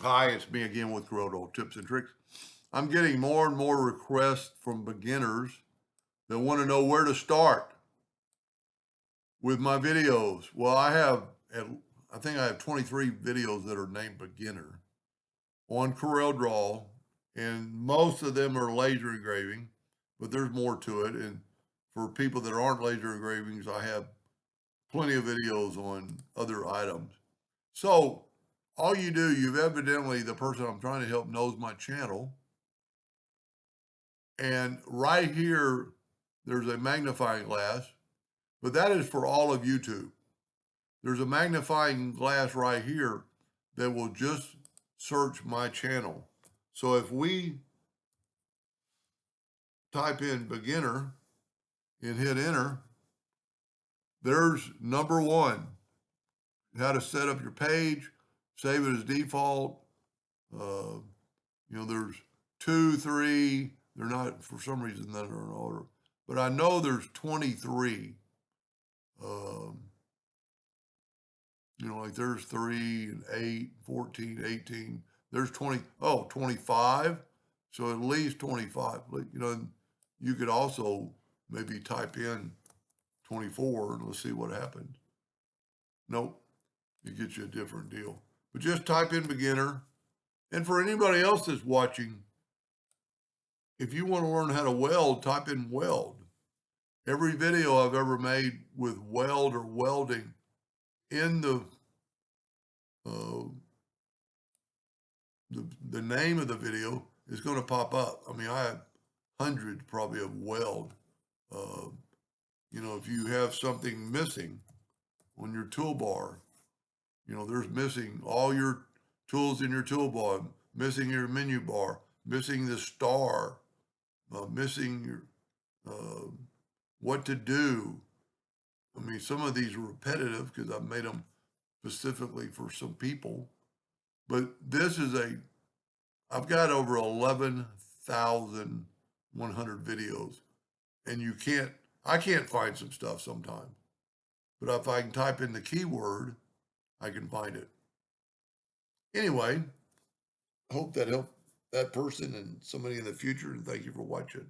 Hi, it's me again with CorelDraw tips and tricks. I'm getting more and more requests from beginners that want to know where to start with my videos. Well, I think I have 23 videos that are named beginner on CorelDraw, and most of them are laser engraving, but there's more to it. And for people that aren't laser engravings, I have plenty of videos on other items. So all you do, you've evidently, the person I'm trying to help knows my channel. And right here, there's a magnifying glass, but that is for all of YouTube. There's a magnifying glass right here that will just search my channel. So if we type in beginner and hit enter, there's number one, how to set up your page, save it as default. Uh, there's 2, 3, they're not, for some reason, that are in order, but I know there's 23. Um, like there's 3 and 8, 14, 18. There's 25. So at least 25. You could also maybe type in 24 and let's see what happens. Nope, it gets you a different deal. But just type in beginner. And for anybody else that's watching, if you want to learn how to weld, type in weld. Every video I've ever made with weld or welding in uh, the name of the video is going to pop up. I mean, I have hundreds probably of weld. Uh, if you have something missing on your toolbar, there's missing all your tools in your toolbar, missing your menu bar, missing the star, missing your what to do. I mean, some of these are repetitive because I've made them specifically for some people, but I've got over 11,100 videos, and I can't find some stuff sometimes, but if I can type in the keyword, I can find it. Anyway, I hope that helped that person and somebody in the future, and thank you for watching.